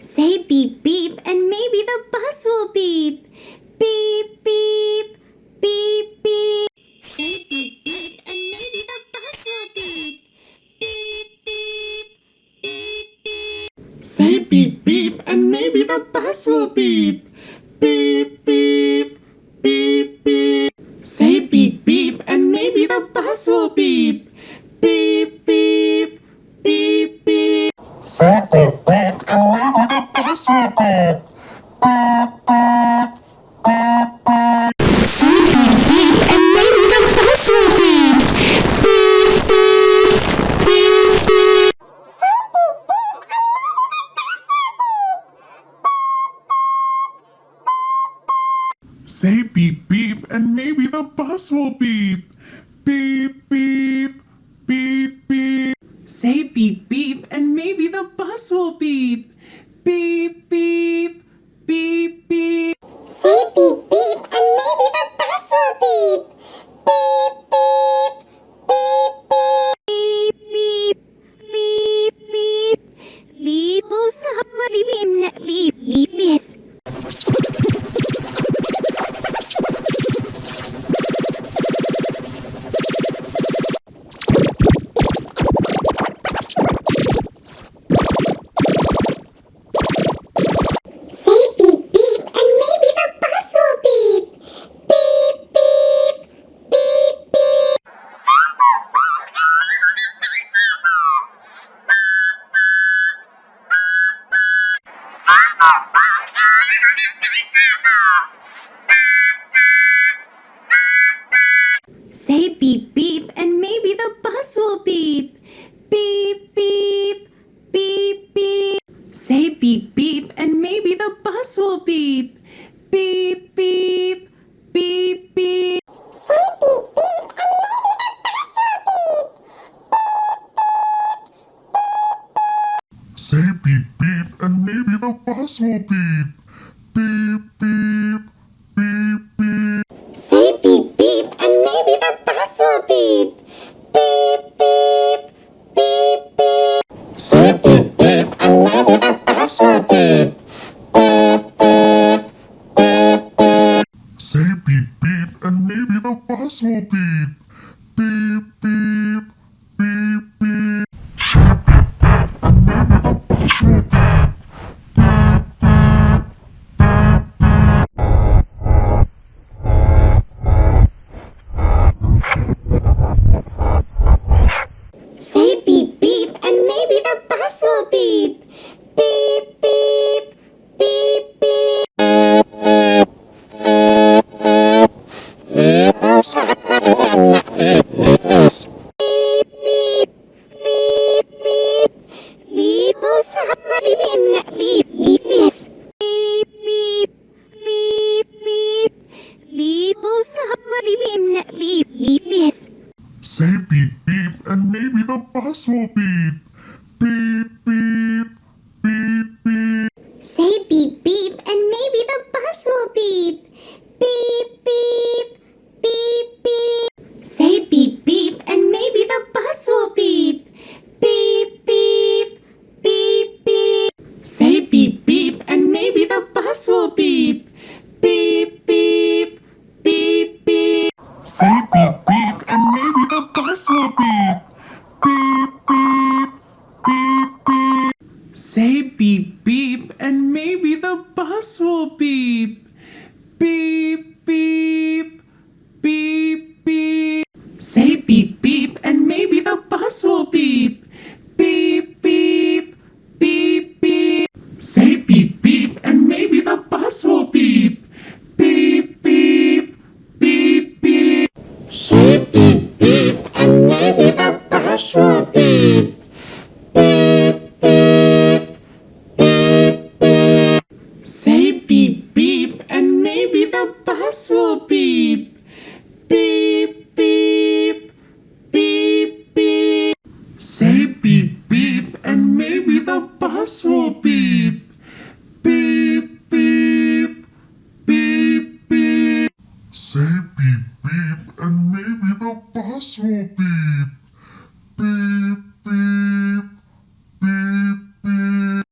Say beep beep and maybe the bus will beep. Beep beep, beep beep. Say beep beep and maybe the bus will beep. Beep beep, beep beep. Say beep beep and maybe the bus will beep. Beep beep, beep beep. Say beep beep and maybe the bus will beep. Beep beep, beep beep. Say beep beep and maybe the bus will beep. Beep beep, beep beep. Say beep beep and maybe the bus will beep. Beep beep, beep beep. Say beep beep and maybe the bus will beep. Beep beep, beep beep. Say beep beep and maybe the bus will beep. Beep beep, beep beep. Say beep beep and maybe the bus will beep. Beep beep, beep beep. Beep beep, beep beep. Lipo sa malimim na lipis. Say beep beep and maybe the bus will beep. Beep beep, beep beep. Say beep beep and maybe the bus will beep. Beep beep, beep beep. Say beep beep and maybe the bus will beep. Beep beep, beep beep. Say beep beep and maybe the bus will beep. Beep beep, beep beep. Say beep beep and maybe the bus will beep. Beep beep, beep beep. Say beep beep and maybe the bus will beep. Beep beep, beep beep. Say beep beep and maybe the bus will beep. Beep beep, beep beep. Say beep beep and maybe the bus will beep. Say beep beep and maybe the bus will beep. Beep beep, beep beep. Lipo sa malimim na lipis. Beep beep, beep beep. Lipo sa malimim na lipis. Beep beep, beep beep. Lipo sa malimim na lipis. Say beep beep and maybe the bus will beep. Beep beep, beep beep. Say beep beep and maybe the bus will beep. Beep beep, beep beep. Say beep beep and maybe the bus will beep. Beep beep, beep beep. Say beep beep and maybe the bus will beep. Beep beep, beep beep. Say beep beep and maybe the bus will beep. Beep beep, beep beep. Say beep beep and maybe the bus will beep. Beep beep, beep beep. Say beep beep and maybe the bus will beep. Beep beep, beep beep. Say beep beep and maybe the bus will beep. Beep beep, beep beep. Say beep beep and maybe the bus will beep. Beep beep, beep beep. Say beep beep and maybe the bus will beep. Beep beep, beep beep. Say beep beep and maybe the bus will beep. Beep beep, beep beep. Say beep beep and maybe the bus will beep.